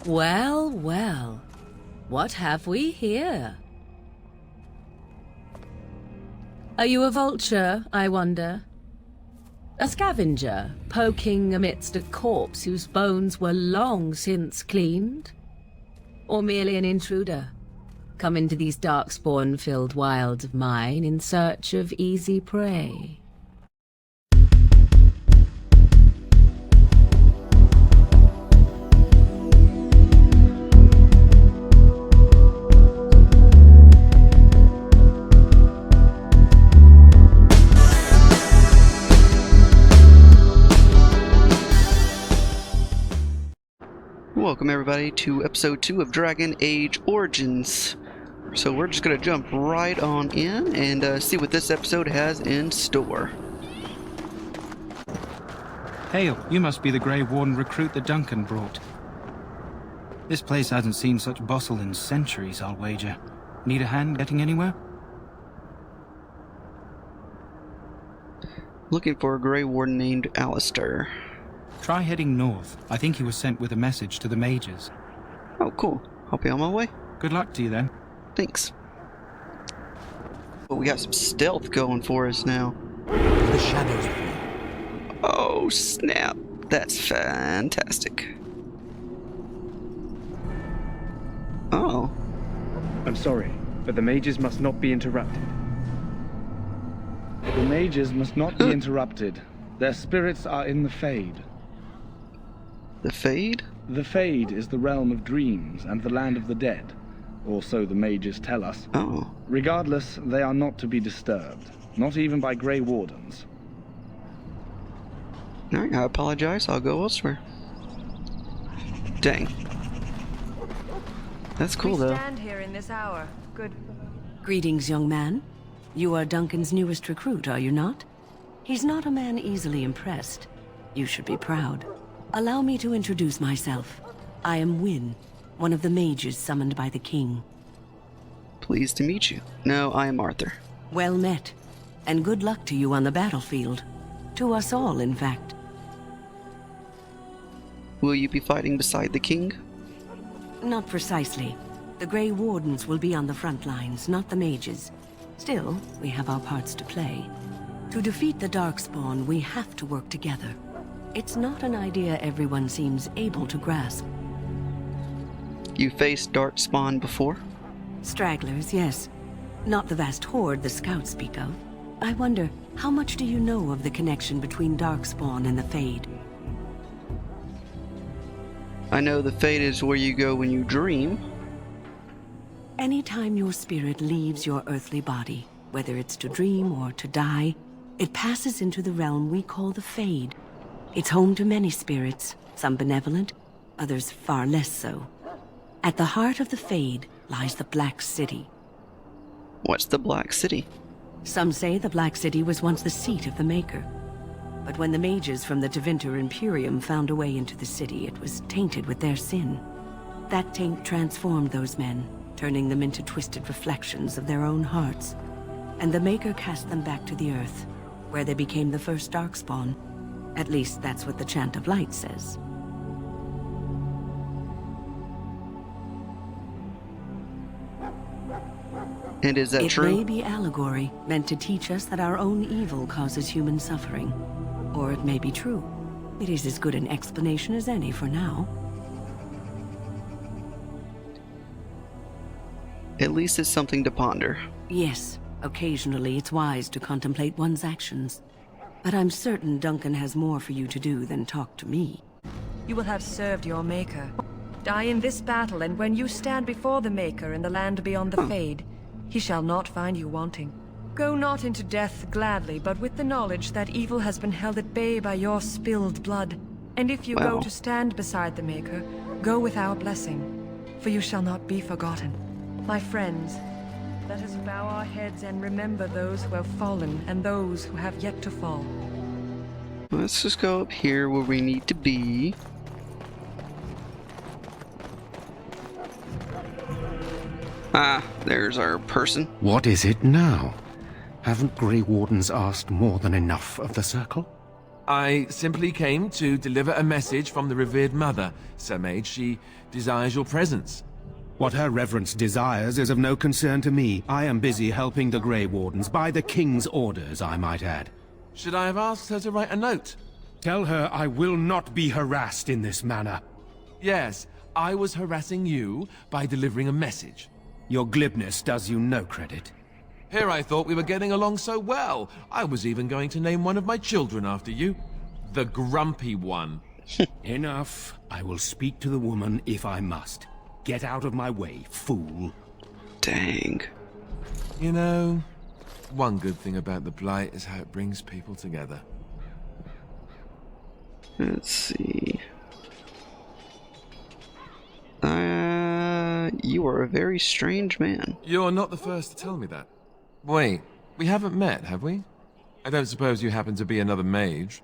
Well, well. What have we here? Are you a vulture, I wonder? A scavenger, poking amidst a corpse whose bones were long since cleaned? Or merely an intruder, come into these darkspawn-filled wilds of mine in search of easy prey? Welcome everybody to episode 2 of Dragon Age Origins. So we're just going to jump right on in and see what this episode has in store. Hail, you must be the Grey Warden recruit that Duncan brought. This place hasn't seen such bustle in centuries, I'll wager. Need a hand getting anywhere? Looking for a Grey Warden named Alistair. Try heading north. I think he was sent with a message to the mages. Oh, cool. I'll be on my way. Good luck to you then. Thanks. Well, we got some stealth going for us now. The shadows. Oh, snap. That's fantastic. Oh. I'm sorry, but the mages must not be interrupted. The mages must not be interrupted. Their spirits are in the Fade. The Fade? The Fade is the realm of dreams and the land of the dead, or so the mages tell us. Oh. Regardless, they are not to be disturbed, not even by Grey Wardens. Alright, I apologize. I'll go elsewhere. Dang. That's cool, though. We stand here in this hour. Good. Greetings, young man. You are Duncan's newest recruit, are you not? He's not a man easily impressed. You should be proud. Allow me to introduce myself. I am Wynne, one of the mages summoned by the king. Pleased to meet you. No, I am Arthur. Well met, and good luck to you on the battlefield. To us all, in fact. Will you be fighting beside the king? Not precisely. The Grey Wardens will be on the front lines, not the mages. Still, we have our parts to play. To defeat the Darkspawn, we have to work together. It's not an idea everyone seems able to grasp. You faced Darkspawn before? Stragglers, yes. Not the vast horde the scouts speak of. I wonder, how much do you know of the connection between Darkspawn and the Fade? I know the Fade is where you go when you dream. Anytime your spirit leaves your earthly body, whether it's to dream or to die, it passes into the realm we call the Fade. It's home to many spirits, some benevolent, others far less so. At the heart of the Fade lies the Black City. What's the Black City? Some say the Black City was once the seat of the Maker. But when the mages from the Tevinter Imperium found a way into the city, it was tainted with their sin. That taint transformed those men, turning them into twisted reflections of their own hearts. And the Maker cast them back to the Earth, where they became the first Darkspawn. At least that's what the Chant of Light says. And is that true? It may be allegory, meant to teach us that our own evil causes human suffering. Or it may be true. It is as good an explanation as any for now. At least it's something to ponder. Yes, occasionally it's wise to contemplate one's actions. But I'm certain Duncan has more for you to do than talk to me. You will have served your Maker. Die in this battle, and when you stand before the Maker in the land beyond the Fade, he shall not find you wanting. Go not into death gladly, but with the knowledge that evil has been held at bay by your spilled blood. And if you go to stand beside the Maker, go with our blessing, for you shall not be forgotten. My friends, let us bow our heads and remember those who have fallen and those who have yet to fall. Let's just go up here where we need to be. Ah, there's our person. What is it now? Haven't Grey Wardens asked more than enough of the Circle? I simply came to deliver a message from the revered mother, Sir Mage. She desires your presence. What her reverence desires is of no concern to me. I am busy helping the Grey Wardens, by the King's orders, I might add. Should I have asked her to write a note? Tell her I will not be harassed in this manner. Yes, I was harassing you by delivering a message. Your glibness does you no credit. Here I thought we were getting along so well. I was even going to name one of my children after you. The Grumpy One. Enough. I will speak to the woman if I must. Get out of my way, fool. Dang. You know, one good thing about the Blight is how it brings people together. Let's see. You are a very strange man. You're not the first to tell me that. Wait, we haven't met, have we? I don't suppose you happen to be another mage?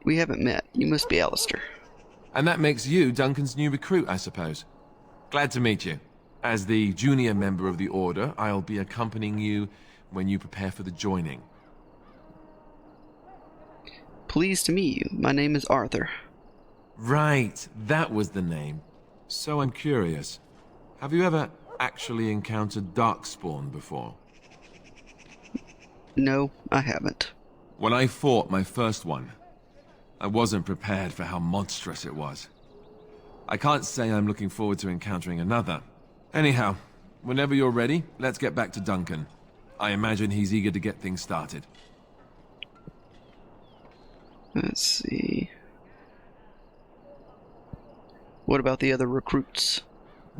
We haven't met. You must be Alistair. And that makes you Duncan's new recruit, I suppose. Glad to meet you. As the junior member of the Order, I'll be accompanying you when you prepare for the joining. Pleased to meet you. My name is Arthur. Right, that was the name. So I'm curious. Have you ever actually encountered Darkspawn before? No, I haven't. When I fought my first one, I wasn't prepared for how monstrous it was. I can't say I'm looking forward to encountering another. Anyhow, whenever you're ready, let's get back to Duncan. I imagine he's eager to get things started. Let's see. What about the other recruits?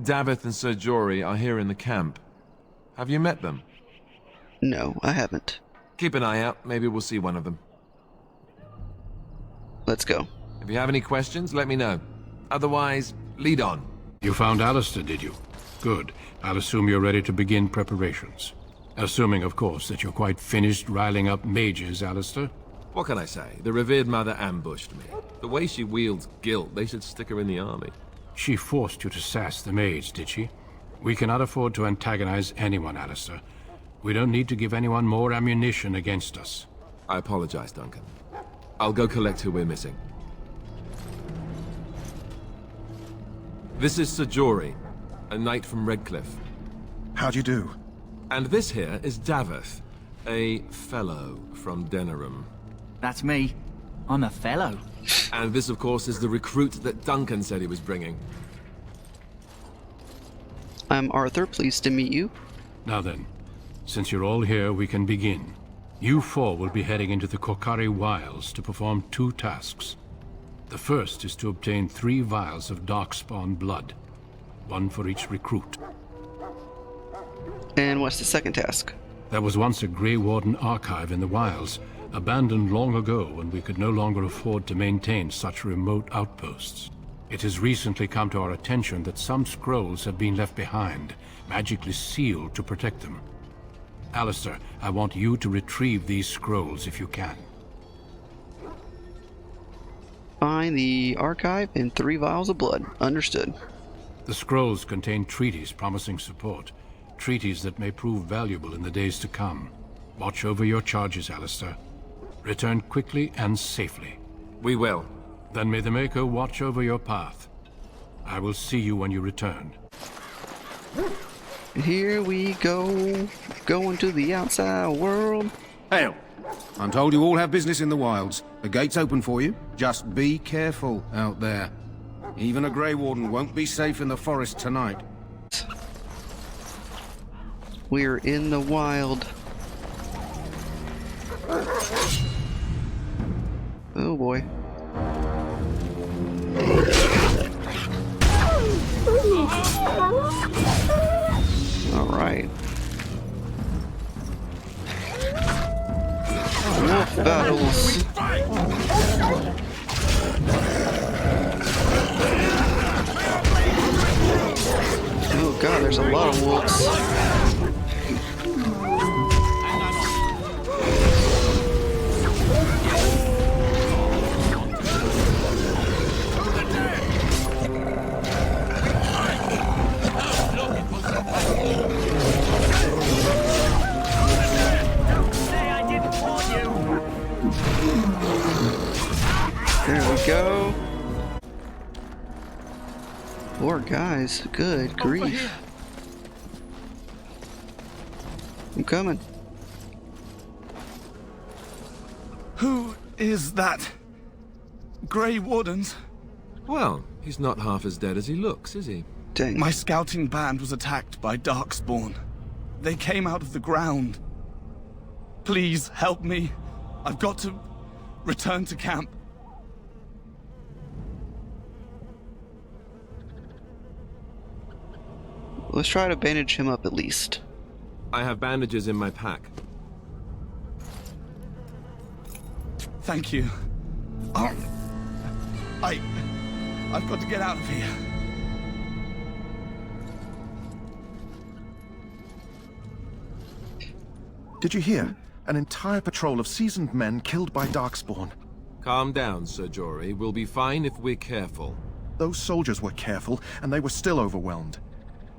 Davith and Sir Jory are here in the camp. Have you met them? No, I haven't. Keep an eye out. Maybe we'll see one of them. Let's go. If you have any questions, let me know. Otherwise, lead on. You found Alistair, did you? Good. I'll assume you're ready to begin preparations. Assuming, of course, that you're quite finished riling up mages, Alistair. What can I say? The revered mother ambushed me. The way she wields guilt, they should stick her in the army. She forced you to sass the mage, did she? We cannot afford to antagonize anyone, Alistair. We don't need to give anyone more ammunition against us. I apologize, Duncan. I'll go collect who we're missing. This is Sir Jory, a knight from Redcliffe. How'd you do? And this here is Davith, a fellow from Denerim. That's me. I'm a fellow. And this, of course, is the recruit that Duncan said he was bringing. I'm Arthur. Pleased to meet you. Now then, since you're all here, we can begin. You four will be heading into the Korcari Wilds to perform 2 tasks. The first is to obtain 3 vials of Darkspawn blood, 1 for each recruit. And what's the second task? There was once a Grey Warden archive in the wilds, abandoned long ago when we could no longer afford to maintain such remote outposts. It has recently come to our attention that some scrolls have been left behind, magically sealed to protect them. Alistair, I want you to retrieve these scrolls if you can. Find the archive and 3 vials of blood. Understood. The scrolls contain treaties promising support, treaties that may prove valuable in the days to come. Watch over your charges, Alistair. Return quickly and safely. We will. Then may the Maker watch over your path. I will see you when you return. Here we go. Going to the outside world. Hail! I'm told you all have business in the wilds. The gate's open for you. Just be careful out there. Even a Grey Warden won't be safe in the forest tonight. We're in the wild. Oh boy. Alright. Wolf battles. Oh god, there's a lot of wolves. Don't say I didn't warn you. go. Poor guys. Good grief. I'm coming. Who is that? Grey Wardens? Well, he's not half as dead as he looks, is he? Dang. My scouting band was attacked by Darkspawn. They came out of the ground. Please help me. I've got to return to camp. Let's try to bandage him up at least. I have bandages in my pack. Thank you. Oh, I've got to get out of here. Did you hear? An entire patrol of seasoned men killed by Darkspawn. Calm down, Sir Jory. We'll be fine if we're careful. Those soldiers were careful, and they were still overwhelmed.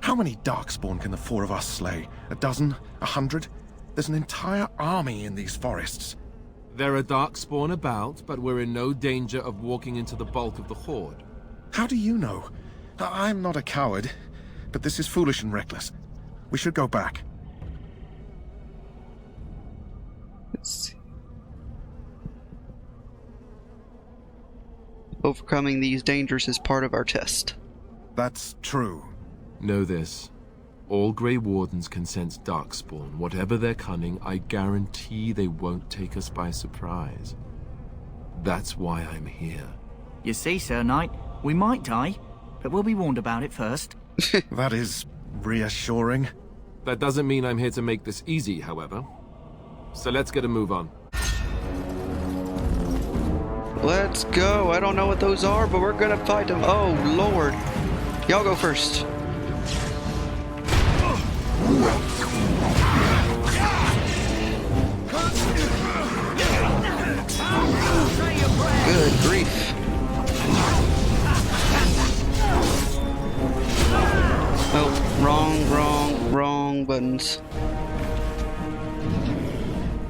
How many Darkspawn can the four of us slay? A dozen? 100? There's an entire army in these forests. There are Darkspawn about, but we're in no danger of walking into the bulk of the Horde. How do you know? I'm not a coward, but this is foolish and reckless. We should go back. Let's see. Overcoming these dangers is part of our test. That's true. Know this. All Grey Wardens can sense Darkspawn. Whatever their cunning, I guarantee they won't take us by surprise. That's why I'm here. You see, Sir Knight, we might die, but we'll be warned about it first. That is reassuring. That doesn't mean I'm here to make this easy, however. So let's get a move on. Let's go. I don't know what those are, but we're gonna fight them. Oh, Lord. Y'all go first. Good grief. Oh, wrong buttons.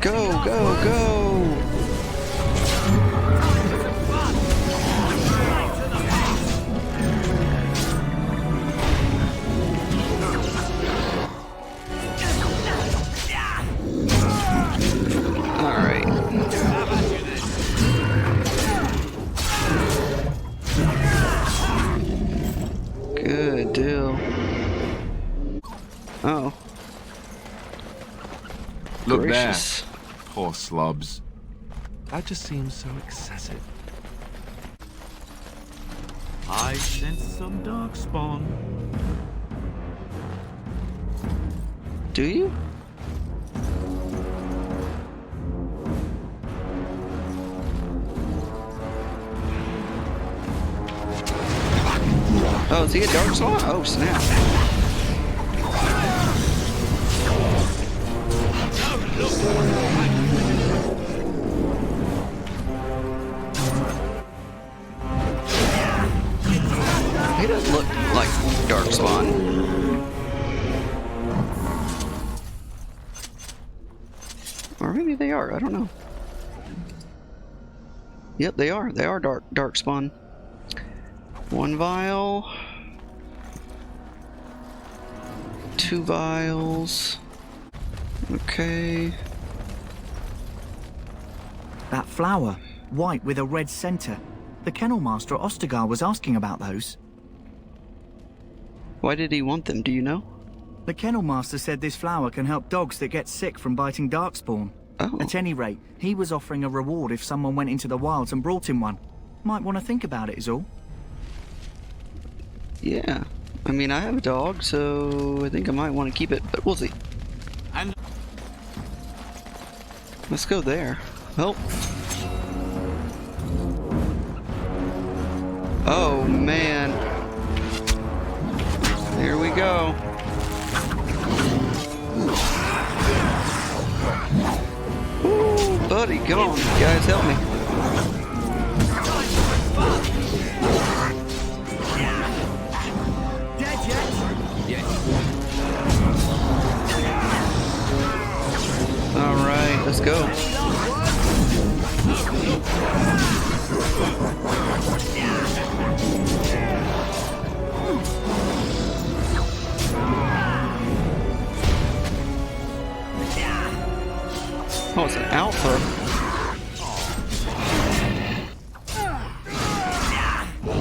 Go, go, go! Alright. Good deal. Oh. Look Gracious. there. Poor slobs. That just seems so excessive. I sense some Darkspawn. Do you? Oh, is he a Darkspawn? Oh, snap. He doesn't look like Darkspawn. Or maybe they are, I don't know. Yep, they are. They are Darkspawn. 1 vial. 2 vials. Okay. That flower, white with a red center. The kennel master at Ostergar was asking about those. Why did he want them, do you know? The kennel master said this flower can help dogs that get sick from biting Darkspawn. Oh. At any rate, he was offering a reward if someone went into the wilds and brought him one. Might want to think about it is all. Yeah. I mean, I have a dog, so I think I might want to keep it, but we'll see. And let's go there. Oh. Oh, man. Here we go. Ooh, buddy, come on, guys, help me. dead yet? Yes. All right, let's go.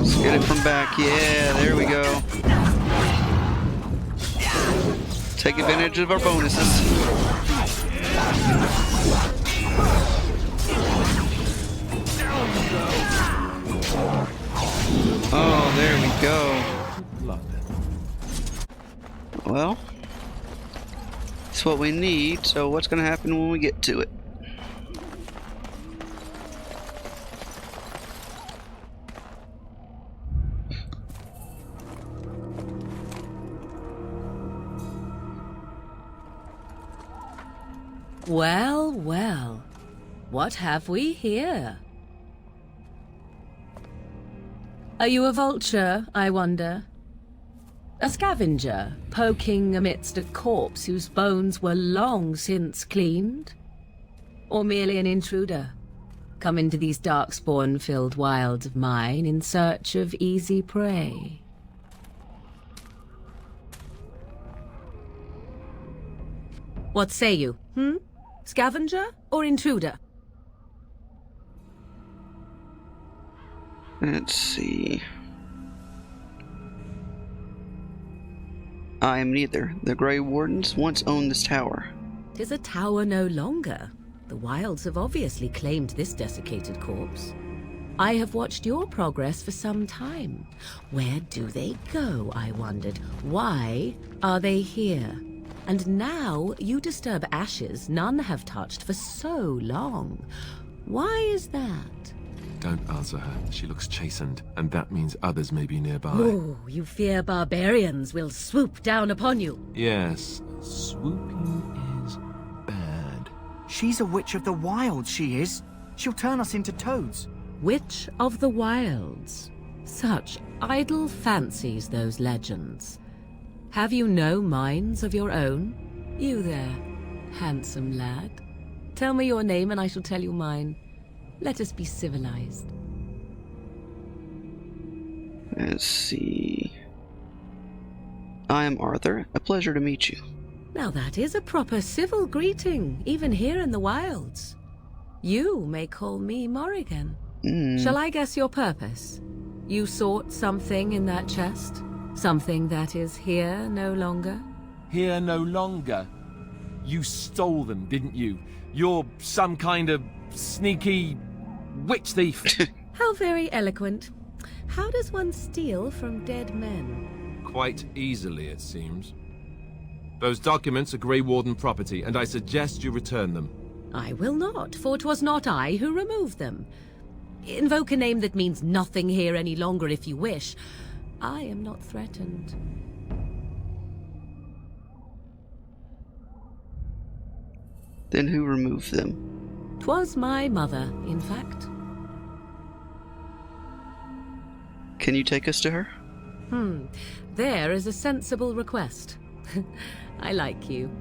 Let's get it from back. Yeah, there we go. Take advantage of our bonuses. Oh, there we go. Well, it's what we need, so what's going to happen when we get to it? Well, well. What have we here? Are you a vulture, I wonder? A scavenger, poking amidst a corpse whose bones were long since cleaned? Or merely an intruder, come into these darkspawn-filled wilds of mine in search of easy prey? What say you, Scavenger or intruder? Let's see. I am neither. The Grey Wardens once owned this tower. 'Tis a tower no longer. The wilds have obviously claimed this desiccated corpse. I have watched your progress for some time. Where do they go, I wondered? Why are they here? And now you disturb ashes none have touched for so long. Why is that? Don't answer her. She looks chastened, and that means others may be nearby. Oh, you fear barbarians will swoop down upon you. Yes, swooping is bad. She's a witch of the wilds, she is. She'll turn us into toads. Witch of the wilds. Such idle fancies, those legends. Have you no minds of your own? You there, handsome lad. Tell me your name and I shall tell you mine. Let us be civilized. Let's see. I am Arthur. A pleasure to meet you. Now that is a proper civil greeting, even here in the wilds. You may call me Morrigan. Shall I guess your purpose? You sought something in that chest? Something that is here no longer? Here no longer? You stole them, didn't you? You're some kind of sneaky witch thief. How very eloquent. How does one steal from dead men? Quite easily, it seems. Those documents are Grey Warden property, and I suggest you return them. I will not, for 'twas not I who removed them. Invoke a name that means nothing here any longer if you wish. I am not threatened. Then who removed them? 'Twas my mother, in fact. Can you take us to her? There is a sensible request. I like you.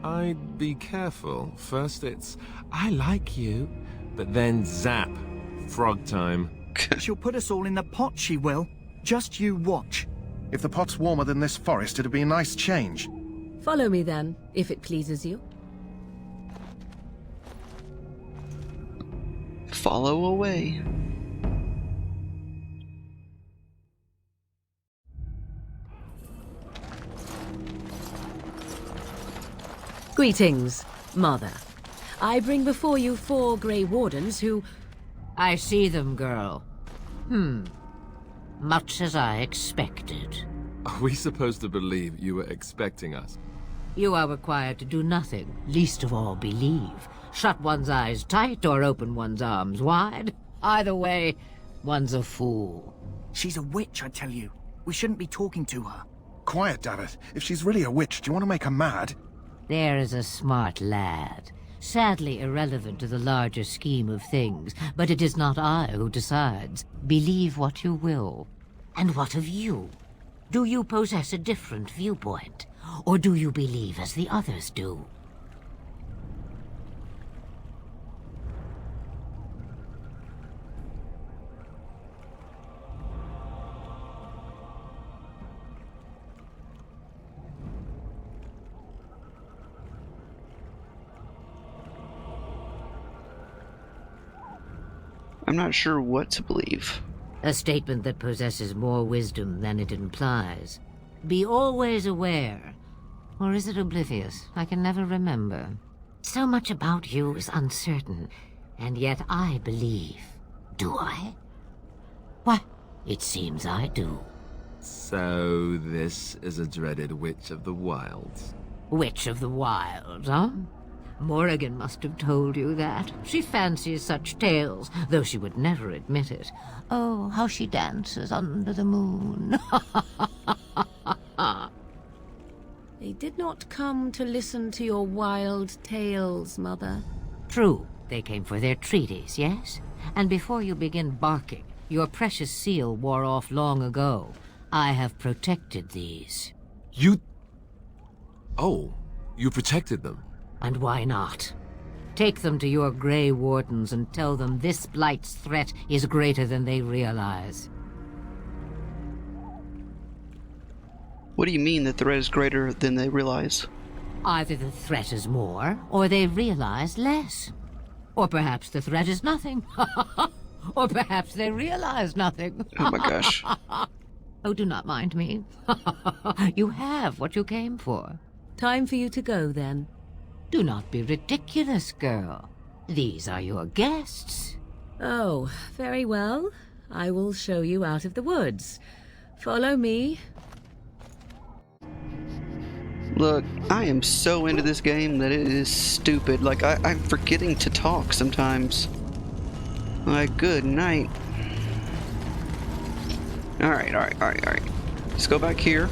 I'd be careful. First it's, I like you, but then zap. Frog time. She'll put us all in the pot, she will. Just you watch. If the pot's warmer than this forest, it'd be a nice change. Follow me then, if it pleases you. Follow away. Greetings, Mother. I bring before you 4 Grey Wardens who... I see them, girl. Much as I expected. Are we supposed to believe you were expecting us? You are required to do nothing, least of all believe. Shut one's eyes tight or open one's arms wide. Either way, one's a fool. She's a witch, I tell you. We shouldn't be talking to her. Quiet, David. If she's really a witch, do you want to make her mad? There is a smart lad. Sadly irrelevant to the larger scheme of things, but it is not I who decides. Believe what you will. And what of you? Do you possess a different viewpoint? Or do you believe as the others do? I'm not sure what to believe. A statement that possesses more wisdom than it implies. Be always aware. Or is it oblivious? I can never remember. So much about you is uncertain, and yet I believe. Do I? Why, it seems I do. So this is a dreaded Witch of the Wilds. Witch of the Wilds, huh? Morrigan must have told you that. She fancies such tales, though she would never admit it. Oh, how she dances under the moon. They did not come to listen to your wild tales, Mother. True, they came for their treaties, yes? And before you begin barking, your precious seal wore off long ago. I have protected these. You... Oh, you protected them? And why not? Take them to your Grey Wardens and tell them this Blight's threat is greater than they realize. What do you mean the threat is greater than they realize? Either the threat is more, or they realize less. Or perhaps the threat is nothing. Or perhaps they realize nothing. Oh my gosh. Oh, do not mind me. You have what you came for. Time for you to go, then. Do not be ridiculous, girl. These are your guests. Oh, very well. I will show you out of the woods. Follow me. Look, I am so into this game that it is stupid. Like, I'm forgetting to talk sometimes. Like, good night. Alright. Let's go back here.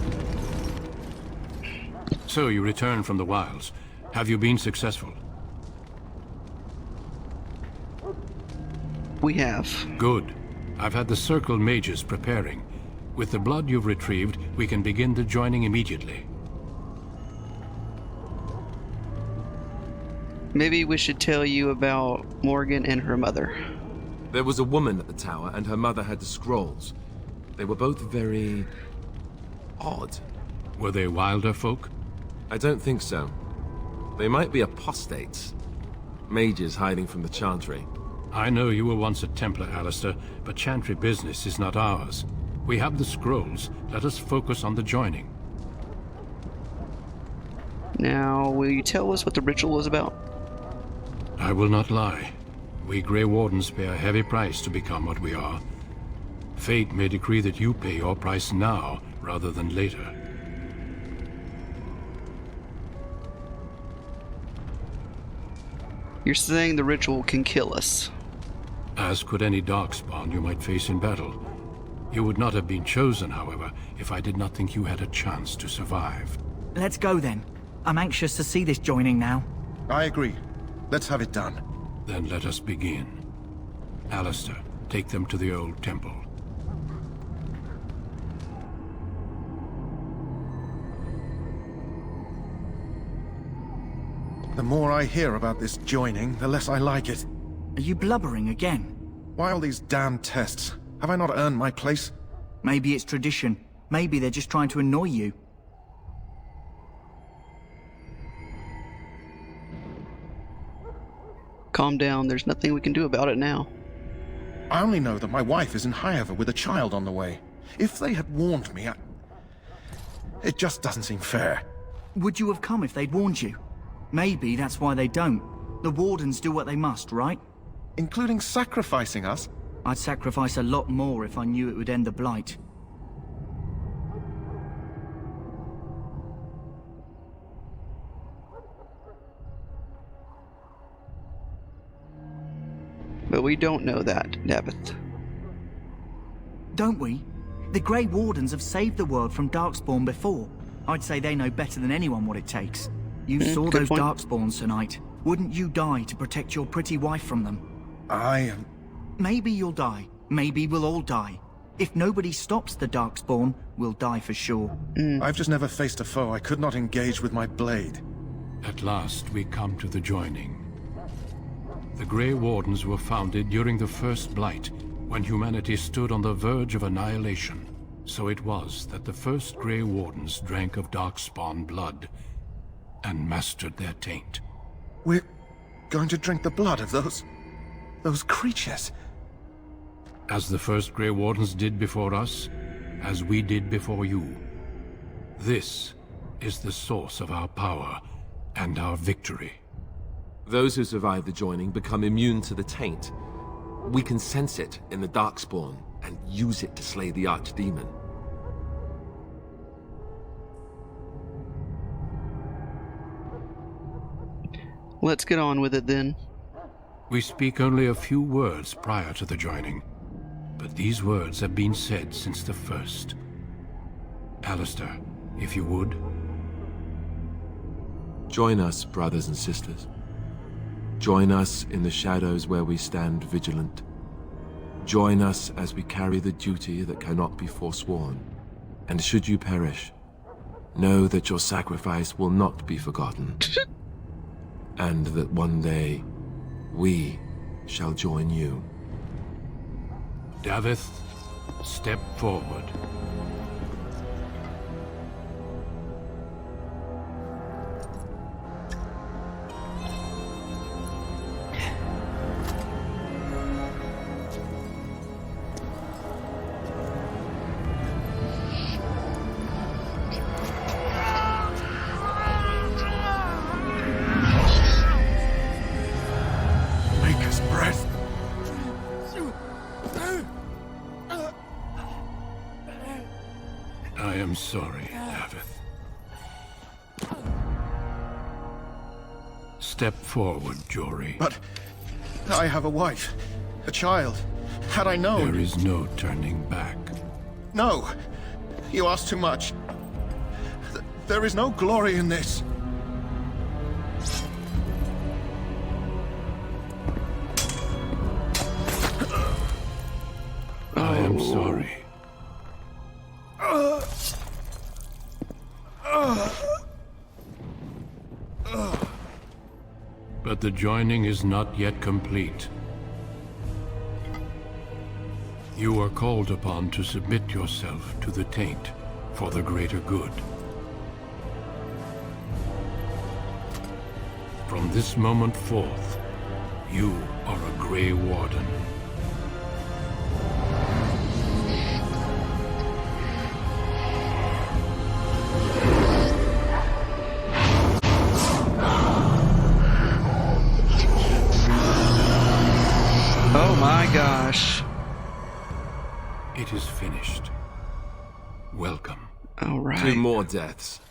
So you returned from the wilds. Have you been successful? We have. Good. I've had the Circle mages preparing. With the blood you've retrieved, we can begin the joining immediately. Maybe we should tell you about Morgan and her mother. There was a woman at the tower, and her mother had the scrolls. They were both very... odd. Were they wilder folk? I don't think so. They might be apostates. Mages hiding from the Chantry. I know you were once a Templar, Alistair, but Chantry business is not ours. We have the scrolls. Let us focus on the joining. Now, will you tell us what the ritual is about? I will not lie. We Grey Wardens pay a heavy price to become what we are. Fate may decree that you pay your price now, rather than later. You're saying the ritual can kill us? As could any darkspawn you might face in battle. You would not have been chosen, however, if I did not think you had a chance to survive. Let's go then. I'm anxious to see this joining now. I agree. Let's have it done. Then let us begin. Alistair, take them to the old temple. The more I hear about this joining, the less I like it. Are you blubbering again? Why all these damn tests? Have I not earned my place? Maybe it's tradition. Maybe they're just trying to annoy you. Calm down, there's nothing we can do about it now. I only know that my wife is in Highever with a child on the way. If they had warned me, it just doesn't seem fair. Would you have come if they'd warned you? Maybe that's why they don't. The Wardens do what they must, right? Including sacrificing us? I'd sacrifice a lot more if I knew it would end the Blight. But we don't know that, Davith. Don't we? The Grey Wardens have saved the world from Darkspawn before. I'd say they know better than anyone what it takes. You saw those point. Darkspawns tonight. Wouldn't you die to protect your pretty wife from them? I am... Maybe you'll die. Maybe we'll all die. If nobody stops the Darkspawn, we'll die for sure. I've just never faced a foe I could not engage with my blade. At last, we come to the joining. The Grey Wardens were founded during the First Blight, when humanity stood on the verge of annihilation. So it was that the first Grey Wardens drank of Darkspawn blood and mastered their taint. We're going to drink the blood of those creatures. as the first Grey Wardens did before us, as we did before you. This is the source of our power and our victory. Those who survive the joining become immune to the taint. We can sense it in the Darkspawn and use it to slay the Archdemon. Let's get on with it then. We speak only a few words prior to the joining, but these words have been said since the first. Alistair, if you would. Join us, brothers and sisters. Join us in the shadows where we stand vigilant. Join us as we carry the duty that cannot be forsworn. And should you perish, know that your sacrifice will not be forgotten. And that one day, we shall join you. Davith, step forward. I am sorry, Davith. Step forward, Jory. But I have a wife, a child. Had I known... There is no turning back. No! You ask too much. There is no glory in this. I am sorry. But the joining is not yet complete. You are called upon to submit yourself to the taint for the greater good. From this moment forth, you are a Grey Warden. Oh my gosh. It is finished. Welcome. All right. 2 more deaths.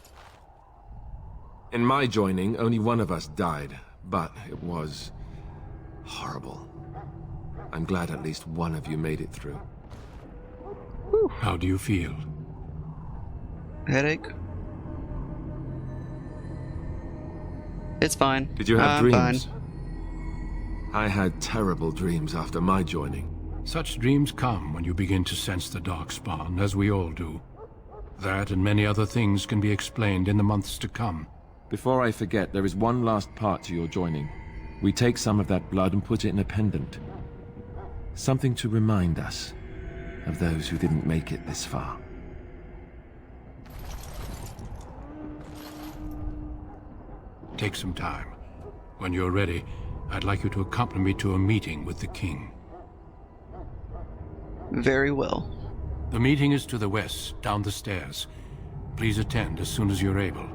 In my joining, only one of us died, but it was horrible. I'm glad at least one of you made it through. How do you feel? Headache? It's fine. Did you have I'm dreams? Fine. I had terrible dreams after my joining. Such dreams come when you begin to sense the Darkspawn, as we all do. That and many other things can be explained in the months to come. Before I forget, there is one last part to your joining. We take some of that blood and put it in a pendant. Something to remind us of those who didn't make it this far. Take some time. When you're ready, I'd like you to accompany me to a meeting with the king. Very well. The meeting is to the west, down the stairs. Please attend as soon as you're able.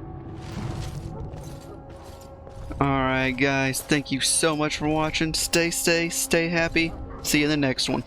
Alright guys, thank you so much for watching. Stay safe, stay happy. See you in the next one.